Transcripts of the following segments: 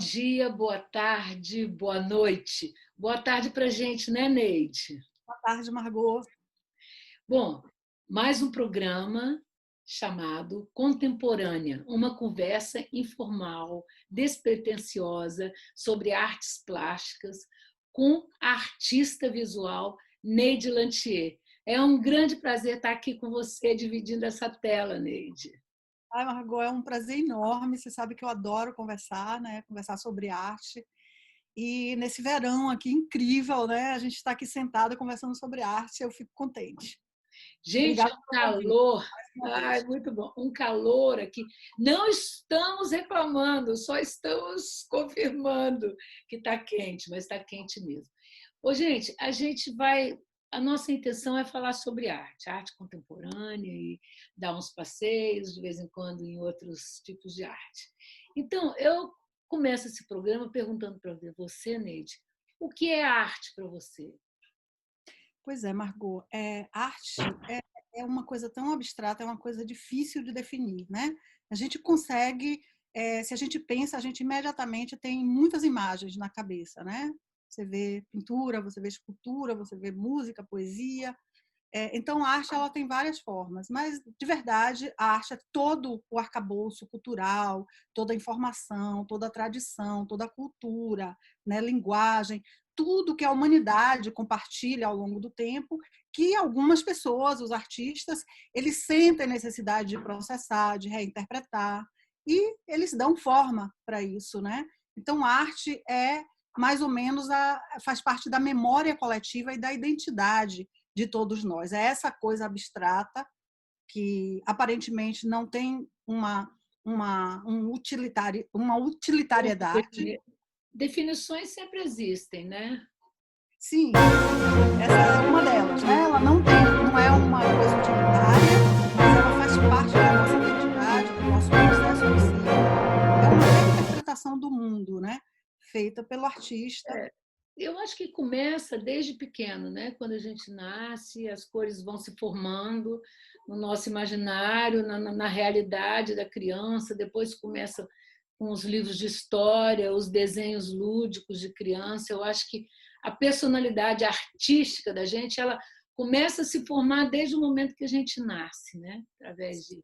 dia, boa tarde, boa noite. Boa tarde para a gente, né, Neide? Boa tarde, Margot. Bom, mais um programa chamado Contemporânea, uma conversa informal, despretensiosa sobre artes plásticas com a artista visual Neide Lantier. É um grande prazer estar aqui com você, dividindo essa tela, Neide. Ai, Margot, é um prazer enorme. Você sabe que eu adoro conversar, né? Conversar sobre arte. E nesse verão aqui incrível, né? A gente está aqui sentada conversando sobre arte. Eu fico contente. Gente, é Obrigada um pelo convite, calor. mais uma Ai, vez. muito bom. Um calor aqui. Não estamos reclamando, só estamos confirmando que está quente, mas está quente mesmo. Ô, gente, a gente vai. A nossa intenção é falar sobre arte, arte contemporânea e dar uns passeios de vez em quando em outros tipos de arte. Então, eu começo esse programa perguntando para você, Neide, o que é arte para você? Pois é, Margot. Arte é uma coisa tão abstrata, é uma coisa difícil de definir, né? A gente consegue, se a gente pensa, a gente imediatamente tem muitas imagens na cabeça, né? Você vê pintura, você vê escultura, você vê música, poesia. Então, a arte ela tem várias formas, mas, de verdade, a arte é todo o arcabouço cultural, toda a informação, toda a tradição, toda a cultura, né, linguagem, tudo que a humanidade compartilha ao longo do tempo, que algumas pessoas, os artistas, eles sentem necessidade de processar, de reinterpretar, e eles dão forma para isso, né? Então, a arte é mais ou menos faz parte da memória coletiva e da identidade de todos nós. É essa coisa abstrata que aparentemente não tem uma utilitariedade. Definições sempre existem, né? Sim, essa é uma delas, né? Ela não é uma coisa utilitária, mas ela faz parte da nossa identidade, do nosso processo psíquico. É uma reinterpretação do mundo, né? Feita pelo artista. Eu acho que começa desde pequeno, né? Quando a gente nasce, as cores vão se formando no nosso imaginário, na realidade da criança. Depois começa com os livros de história, os desenhos lúdicos de criança. Eu acho que a personalidade artística da gente, ela começa a se formar desde o momento que a gente nasce, né? Através de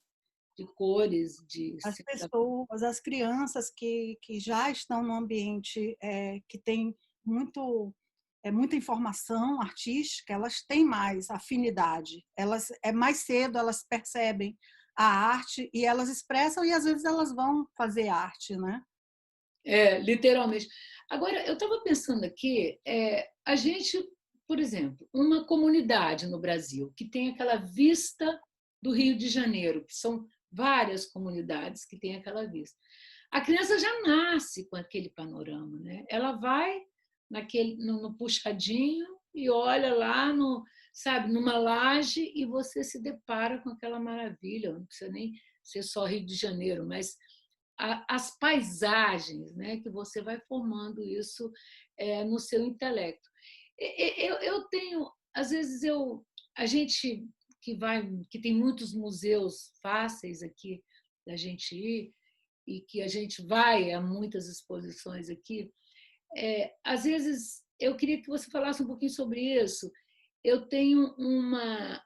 cores, de As pessoas, as crianças que já estão no ambiente que tem muito muita informação artística, elas têm mais afinidade. Elas mais cedo elas percebem a arte e elas expressam e às vezes elas vão fazer arte, né? literalmente. Agora, eu estava pensando aqui, a gente, por exemplo, uma comunidade no Brasil que tem aquela vista do Rio de Janeiro, que são várias comunidades que têm aquela vista. A criança já nasce com aquele panorama, né? Ela vai no puxadinho e olha lá no, sabe, numa laje e você se depara com aquela maravilha. Não precisa nem ser só Rio de Janeiro, mas as paisagens, né, que você vai formando isso no seu intelecto. Eu tenho, às vezes a gente que tem muitos museus fáceis aqui da gente ir e que a gente vai a muitas exposições aqui, às vezes eu queria que você falasse um pouquinho sobre isso. Eu tenho uma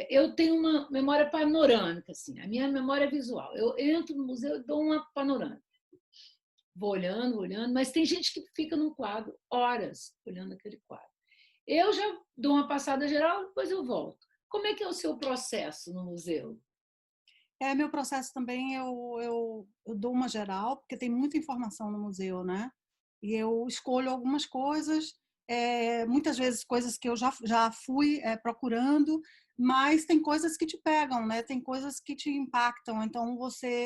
eu tenho uma memória panorâmica, assim, a minha memória visual. Eu entro no museu e dou uma panorâmica. Vou olhando, olhando, mas tem gente que fica num quadro horas olhando aquele quadro. Eu já dou uma passada geral, depois eu volto. Como é que é o seu processo no museu? Meu processo também eu dou uma geral, porque tem muita informação no museu, né? E eu escolho algumas coisas, muitas vezes coisas que eu já fui procurando, mas tem coisas que te pegam, né? Tem coisas que te impactam. Então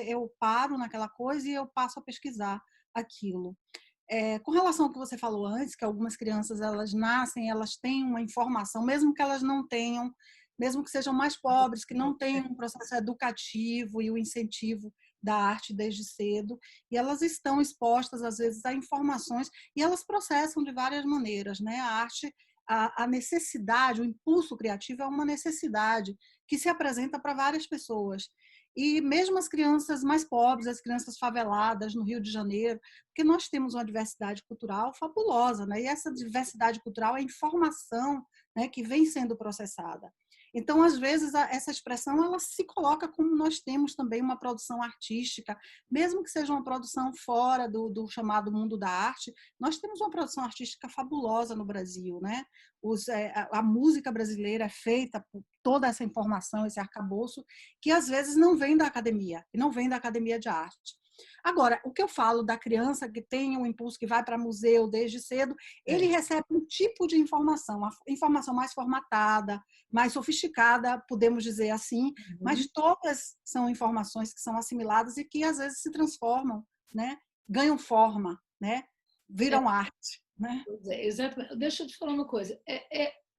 eu paro naquela coisa e eu passo a pesquisar aquilo. Com relação ao que você falou antes, que algumas crianças elas nascem, elas têm uma informação, mesmo que elas não tenham, mesmo que sejam mais pobres, que não tenham um processo educativo e o incentivo da arte desde cedo, e elas estão expostas às vezes a informações e elas processam de várias maneiras, né? A arte, a necessidade, o impulso criativo é uma necessidade que se apresenta para várias pessoas. e mesmo as crianças mais pobres, as crianças faveladas no Rio de Janeiro, porque nós temos uma diversidade cultural fabulosa, né? E essa diversidade cultural é informação, né, que vem sendo processada. Então, às vezes, essa expressão ela se coloca como nós temos também uma produção artística, mesmo que seja uma produção fora do chamado mundo da arte, nós temos uma produção artística fabulosa no Brasil, né? A música brasileira é feita por toda essa informação, esse arcabouço, que às vezes não vem da academia, e não vem da academia de arte. Agora, o que eu falo da criança que tem um impulso, que vai para museu desde cedo, ele recebe um tipo de informação, a informação mais formatada, mais sofisticada, podemos dizer assim, mas todas são informações que são assimiladas e que às vezes se transformam, né? Ganham forma, né? Viram arte. Né? Exatamente. Deixa eu te falar uma coisa.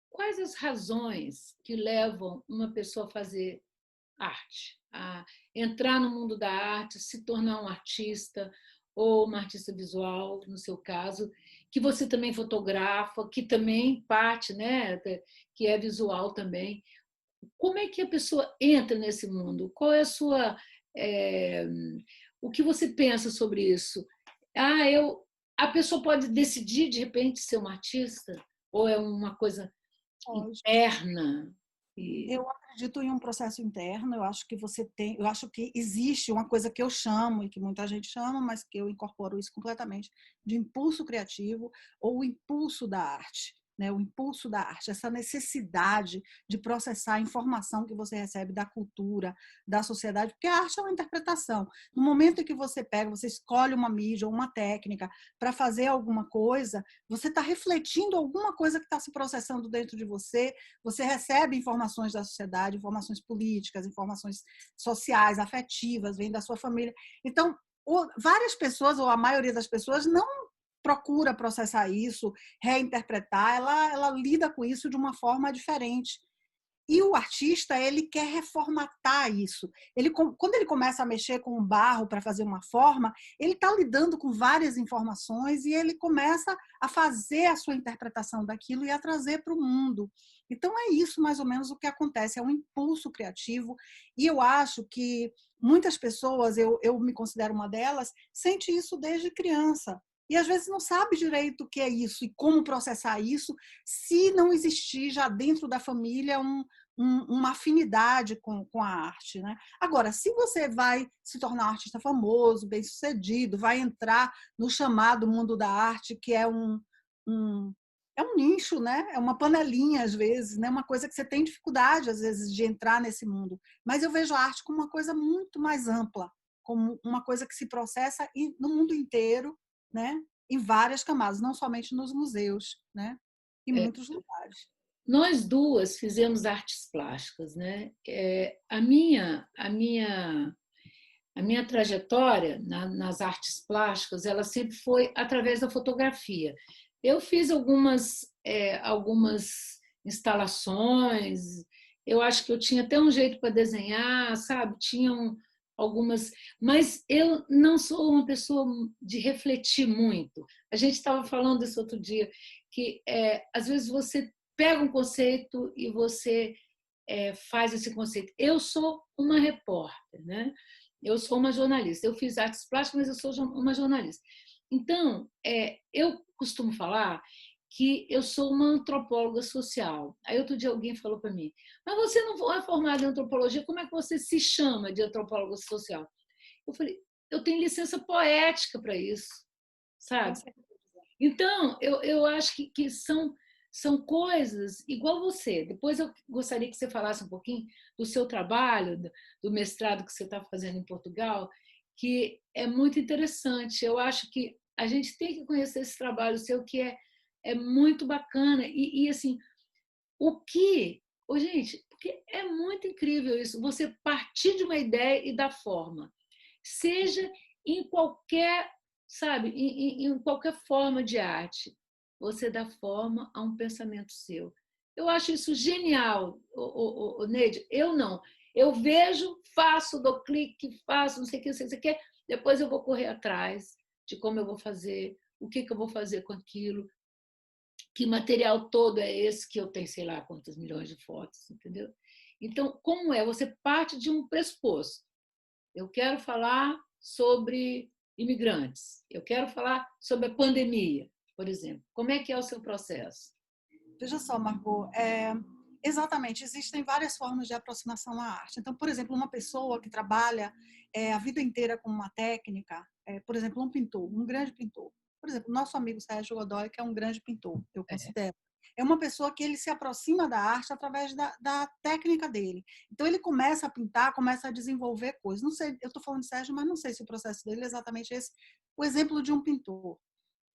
Quais as razões que levam uma pessoa a fazer arte, a entrar no mundo da arte, se tornar um artista ou uma artista visual, no seu caso, que você também fotografa, que também parte, né, que é visual também. Como é que a pessoa entra nesse mundo? Qual é a sua, é, o que você pensa sobre isso? A pessoa pode decidir de repente ser uma artista ou é uma coisa Pode. interna? E... Eu acredito em um processo interno, eu acho que eu acho que existe uma coisa que eu chamo e que muita gente chama, mas que eu incorporo isso completamente, de impulso criativo ou o impulso da arte, né? O impulso da arte, essa necessidade de processar a informação que você recebe da cultura, da sociedade, porque a arte é uma interpretação. No momento em que você pega, você escolhe uma mídia ou uma técnica para fazer alguma coisa, você está refletindo alguma coisa que está se processando dentro de você. Você recebe informações da sociedade, informações políticas, informações sociais, afetivas, vem da sua família. Então, várias pessoas, ou a maioria das pessoas, não procura processar isso, reinterpretar, ela lida com isso de uma forma diferente. E o artista, ele quer reformatar isso. Quando ele começa a mexer com o barro para fazer uma forma, ele está lidando com várias informações e ele começa a fazer a sua interpretação daquilo e a trazer para o mundo. Então, é isso mais ou menos o que acontece, é um impulso criativo. E eu acho que muitas pessoas, eu me considero uma delas, sente isso desde criança. E às vezes não sabe direito o que é isso e como processar isso, se não existir já dentro da família uma afinidade com a arte. Né? Agora, se você vai se tornar um artista famoso, bem-sucedido, vai entrar no chamado mundo da arte, que é é um nicho, né? É uma panelinha, às vezes, né? Uma coisa que você tem dificuldade, às vezes, de entrar nesse mundo. Mas eu vejo a arte como uma coisa muito mais ampla, como uma coisa que se processa no mundo inteiro, né? Em várias camadas, não somente nos museus, né? Em muitos lugares. Nós duas fizemos artes plásticas, né? A minha trajetória nas artes plásticas, ela sempre foi através da fotografia. Eu fiz algumas instalações, eu acho que eu tinha até um jeito para desenhar, sabe? Tinham algumas, mas eu não sou uma pessoa de refletir muito. A gente estava falando isso outro dia, que às vezes você pega um conceito e você faz esse conceito. Eu sou uma repórter, né? Eu sou uma jornalista. Eu fiz artes plásticas, mas eu sou uma jornalista. Então, eu costumo falar que eu sou uma antropóloga social. Aí outro dia alguém falou para mim, mas você não é formada em antropologia, como é que você se chama de antropóloga social? Eu falei, eu tenho licença poética para isso, sabe? Então, eu acho que são coisas igual você. Depois eu gostaria que você falasse um pouquinho do seu trabalho, do mestrado que você está fazendo em Portugal, que é muito interessante. Eu acho que a gente tem que conhecer esse trabalho seu, que é muito bacana. E assim, gente, porque é muito incrível isso, você partir de uma ideia e dar forma. Seja em qualquer, sabe, em qualquer forma de arte, você dá forma a um pensamento seu. Eu acho isso genial, Neide. Eu não. Eu vejo, faço, dou clique, faço, não sei o que, não sei o que, depois eu vou correr atrás de como eu vou fazer, o que eu vou fazer com aquilo, que material todo é esse que eu tenho, sei lá, quantas milhões de fotos, entendeu? Então, como é? Você parte de um pressuposto. eu quero falar sobre imigrantes, eu quero falar sobre a pandemia, por exemplo. Como é que é o seu processo? Veja só, Margot, exatamente, existem várias formas de aproximação à arte. Então, por exemplo, uma pessoa que trabalha a vida inteira com uma técnica, por exemplo, um pintor, um grande pintor. Por exemplo, nosso amigo Sérgio Godoy, que é um grande pintor, eu considero. É uma pessoa que ele se aproxima da arte através da técnica dele. Então, ele começa a pintar, começa a desenvolver coisas. Não sei, eu estou falando de Sérgio, mas não sei se o processo dele é exatamente esse. O exemplo de um pintor.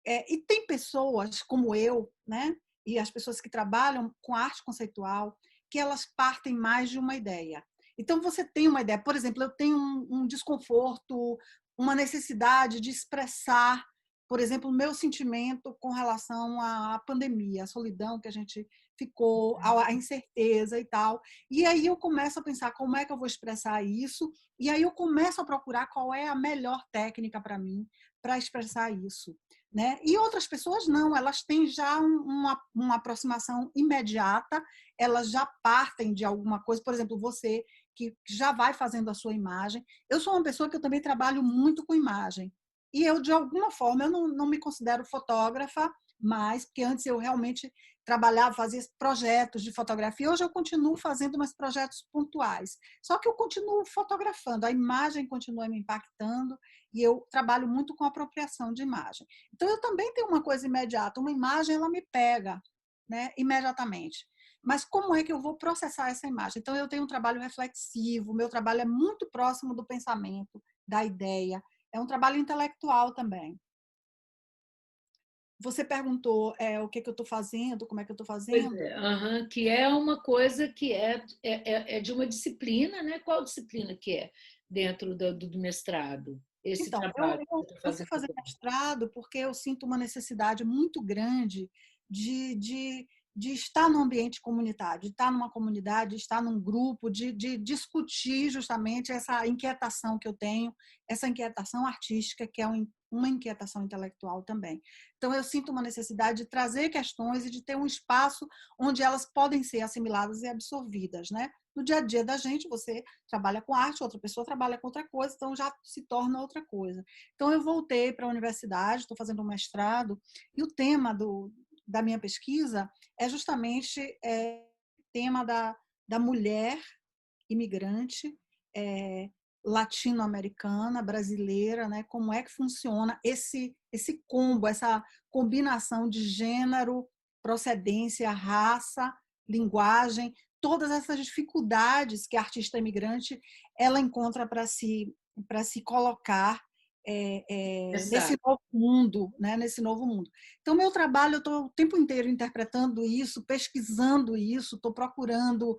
E tem pessoas como eu, né? E as pessoas que trabalham com arte conceitual, que elas partem mais de uma ideia. Então, você tem uma ideia. Por exemplo, eu tenho um desconforto, uma necessidade de expressar, por exemplo, o meu sentimento com relação à pandemia, à solidão que a gente ficou, à incerteza e tal. E aí eu começo a pensar como é que eu vou expressar isso, e aí eu começo a procurar qual é a melhor técnica para mim para expressar isso. Né? E outras pessoas não, elas têm já uma aproximação imediata, elas já partem de alguma coisa, por exemplo, você que já vai fazendo a sua imagem. Eu sou uma pessoa que eu também trabalho muito com imagem, e eu, de alguma forma, eu não me considero fotógrafa mais, porque antes eu realmente trabalhava, fazia projetos de fotografia, hoje eu continuo fazendo mais projetos pontuais, só que eu continuo fotografando, a imagem continua me impactando, e eu trabalho muito com apropriação de imagem. Então, eu também tenho uma coisa imediata. Uma imagem, ela me pega, né, imediatamente. Mas como é que eu vou processar essa imagem? Então, eu tenho um trabalho reflexivo, meu trabalho é muito próximo do pensamento, da ideia. É um trabalho intelectual também. Você perguntou o que eu estou fazendo, como é que eu estou Pois fazendo? é, que é uma coisa que é de uma disciplina, né? Qual disciplina que é dentro do mestrado? Esse Então, trabalho que você está eu fui fazendo fazer agora. mestrado porque eu sinto uma necessidade muito grande de, de, de estar no ambiente comunitário, de estar numa comunidade, de estar num grupo, de discutir justamente essa inquietação que eu tenho, essa inquietação artística, que é uma inquietação intelectual também. Então, eu sinto uma necessidade de trazer questões e de ter um espaço onde elas podem ser assimiladas e absorvidas, né? No dia a dia da gente, você trabalha com arte, outra pessoa trabalha com outra coisa, então já se torna outra coisa. Então, eu voltei para a universidade, estou fazendo um mestrado, e o tema da minha pesquisa é justamente o tema da mulher imigrante, latino-americana, brasileira, né? Como é que funciona esse combo, essa combinação de gênero, procedência, raça, linguagem, todas essas dificuldades que a artista imigrante ela encontra para se colocar nesse Exato. novo mundo, né? Nesse novo mundo. Então, meu trabalho, eu estou o tempo inteiro interpretando isso, pesquisando isso, estou procurando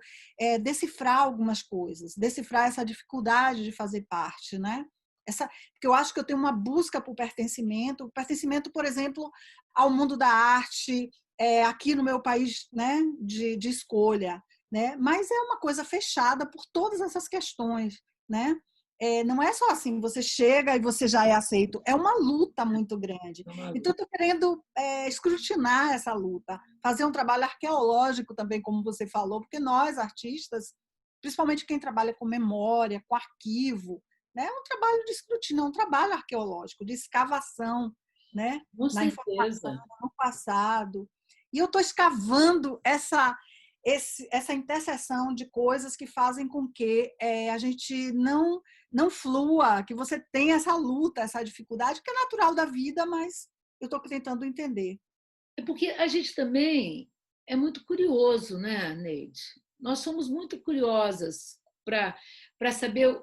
decifrar algumas coisas, decifrar essa dificuldade de fazer parte, né? Porque eu acho que eu tenho uma busca por pertencimento, por exemplo, ao mundo da arte, aqui no meu país, né, de escolha, né? Mas é uma coisa fechada por todas essas questões, né? Não é só assim, você chega e você já é aceito, é uma luta muito grande. Então, eu estou querendo escrutinar essa luta, fazer um trabalho arqueológico também, como você falou, porque nós, artistas, principalmente quem trabalha com memória, com arquivo, né, é um trabalho de escrutínio, é um trabalho arqueológico, de escavação, né, Com na informação, certeza. no passado. E eu estou escavando essa interseção de coisas que fazem com que a gente não flua, que você tenha essa luta, essa dificuldade, que é natural da vida, mas eu estou tentando entender. É porque a gente também é muito curioso, né, Neide? Nós somos muito curiosas para saber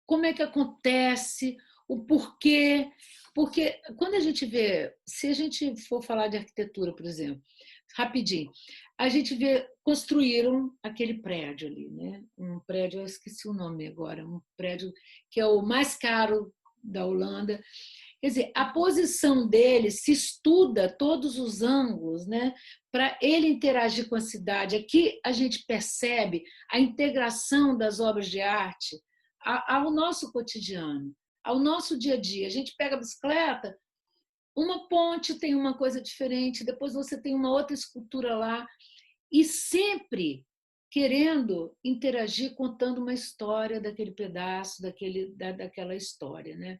como é que acontece, o porquê. Porque quando a gente vê, se a gente for falar de arquitetura, por exemplo, rapidinho, a gente vê, construíram aquele prédio ali, né? Um prédio, eu esqueci o nome agora, um prédio que é o mais caro da Holanda. Quer dizer, a posição dele se estuda todos os ângulos, né, para ele interagir com a cidade. Aqui a gente percebe a integração das obras de arte ao nosso cotidiano, ao nosso dia a dia. A gente pega a bicicleta, uma ponte tem uma coisa diferente, depois você tem uma outra escultura lá, e sempre querendo interagir, contando uma história daquele pedaço, daquela história, né?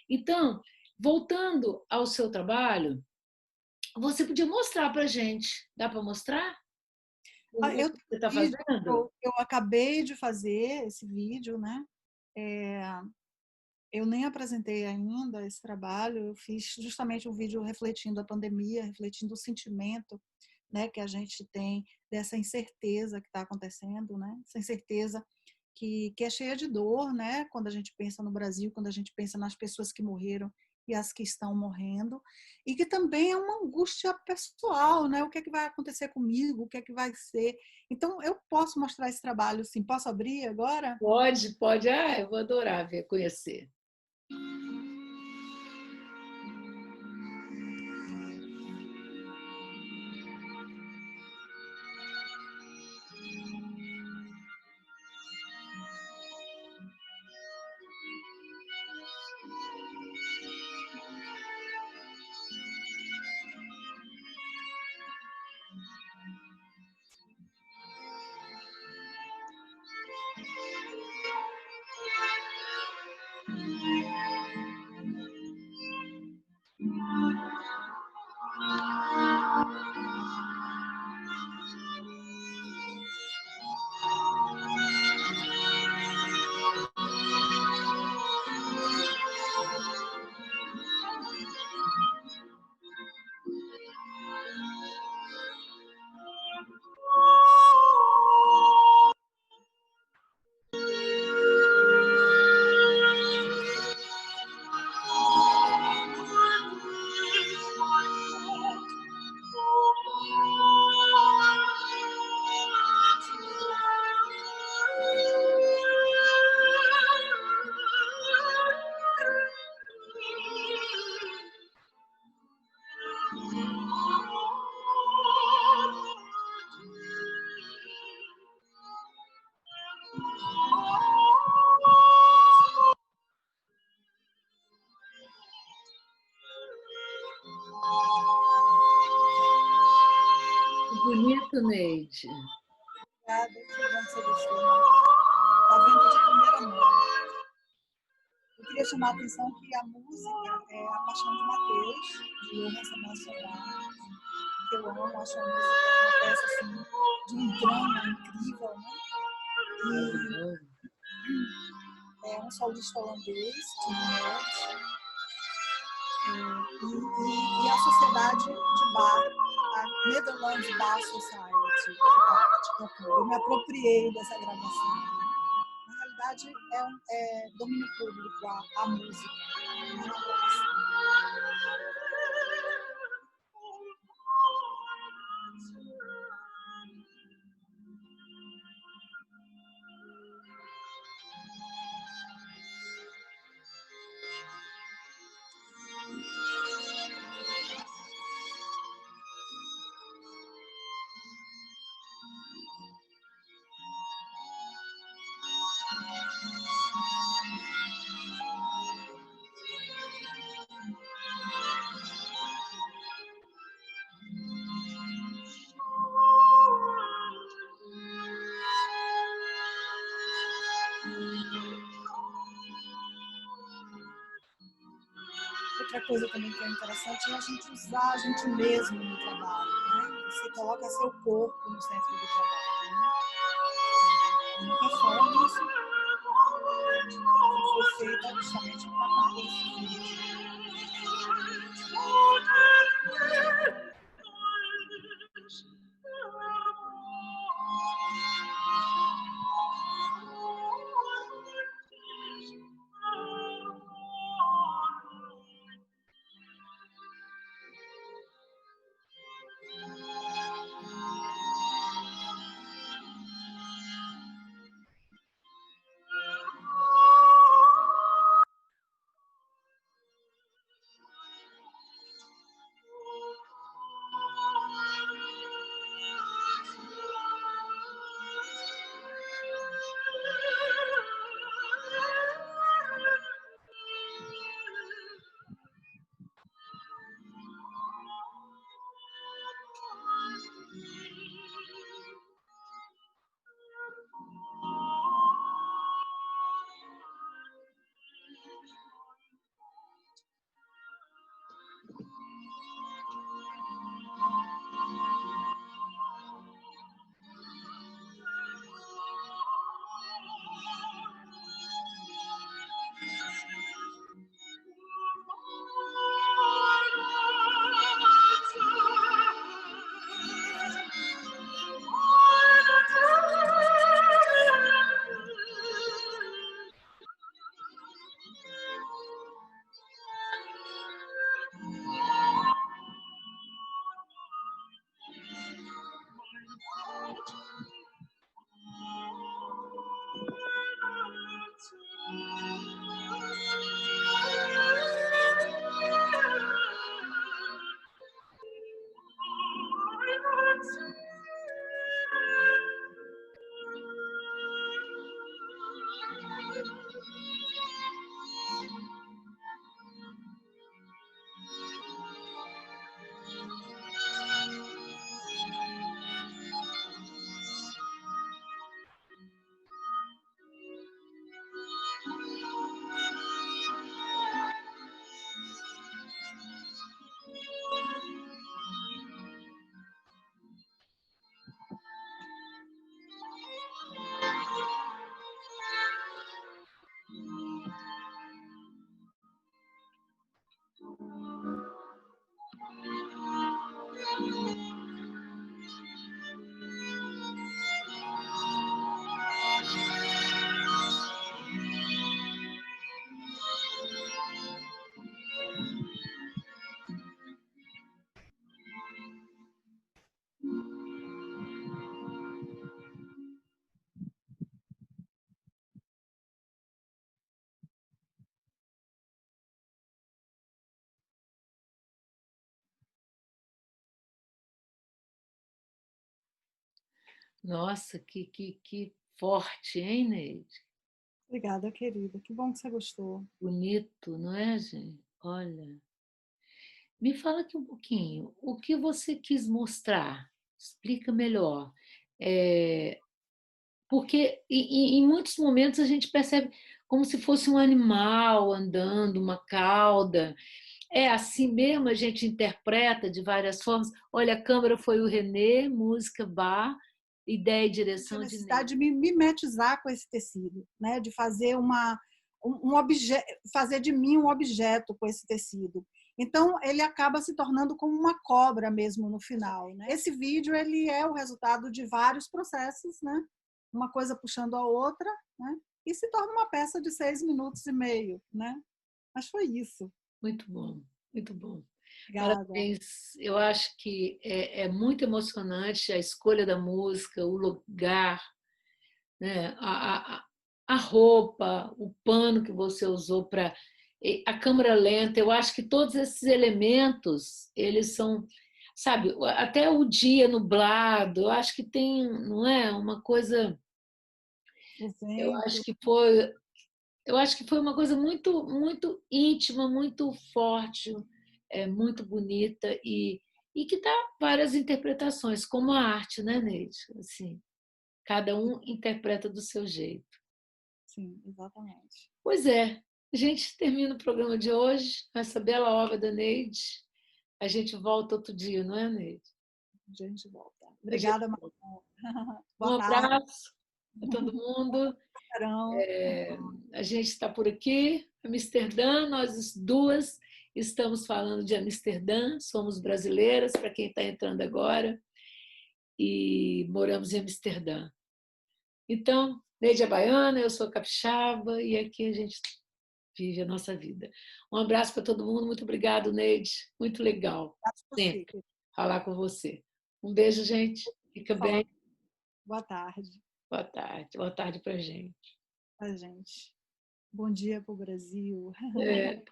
Então, voltando ao seu trabalho, você podia mostrar para a gente. Dá para mostrar o Eu que você está tenho vídeo, fazendo? eu acabei de fazer esse vídeo, né? Eu nem apresentei ainda esse trabalho, eu fiz justamente um vídeo refletindo a pandemia, refletindo o sentimento, né, que a gente tem dessa incerteza que está acontecendo, né? Essa incerteza que é cheia de dor, né? Quando a gente pensa no Brasil, quando a gente pensa nas pessoas que morreram e as que estão morrendo, e que também é uma angústia pessoal, né? O que é que vai acontecer comigo? O que é que vai ser? Então, eu posso mostrar esse trabalho, sim. Posso abrir agora? Pode, pode. Ah, eu vou adorar ver, conhecer. Que bonito, Neide. Obrigada, que bom que você gostou. Está vendo de primeira mão. Eu queria chamar a atenção que a música é A Paixão de Mateus, de Johann Sebastian Bach, que eu amo, acho a música uma peça assim, de um drama incrível, né? E é um solista holandês, Tim Hert, e a Sociedade de Bach, a Netherlands Bach Society, que está eu me apropriei dessa gravação. Na realidade, é domínio público a música, não é uma gravação. Outra coisa também que é interessante é a gente usar a gente mesmo no trabalho, né? Você coloca seu corpo no centro do trabalho, né? É uma performance que foi feita justamente para compor esse vídeo. Nossa, que forte, hein, Neide? Obrigada, querida. Que bom que você gostou. Bonito, não é, gente? Olha, me fala aqui um pouquinho, o que você quis mostrar? Explica melhor. É, porque em muitos momentos a gente percebe como se fosse um animal andando, uma cauda. É assim mesmo, a gente interpreta de várias formas. Olha, a câmera foi o Renê, música Bach, ideia e Tinha direção de necessidade Ney. de me mimetizar com esse tecido, né? De fazer um objeto, fazer de mim um objeto com esse tecido. Então ele acaba se tornando como uma cobra mesmo no final, né? Esse vídeo ele é o resultado de vários processos, né? Uma coisa puxando a outra, né? E se torna uma peça de 6 minutos e meio, né? Mas foi isso. Muito bom, muito bom. Obrigada. Parabéns. Eu acho que é muito emocionante a escolha da música, o lugar, né? A roupa, o pano que você usou para a câmera lenta. Eu acho que todos esses elementos, eles são, sabe, até o dia nublado, eu acho que tem, não é, uma coisa, O eu acho vento. que foi, eu acho que foi uma coisa muito íntima, muito forte, muito bonita e que dá várias interpretações, como a arte, né, Neide? Assim, cada um interpreta do seu jeito. Sim, exatamente. Pois é, a gente termina o programa de hoje com essa bela obra da Neide. A gente volta outro dia, não é, Neide? A gente volta. A gente Obrigada, volta. Marcão. Um Boa tarde. abraço a todo mundo. Carão. A gente está por aqui, Amsterdã, nós duas estamos falando de Amsterdã, somos brasileiras, para quem está entrando agora, e moramos em Amsterdã. Então, Neide é baiana, eu sou capixaba, e aqui a gente vive a nossa vida. Um abraço para todo mundo, muito obrigado, Neide, muito legal Abraço para você, sempre querido. falar com você. Um beijo, gente, fica bem, Falando. Boa tarde boa tarde para gente. a gente. Bom dia para o Brasil. É.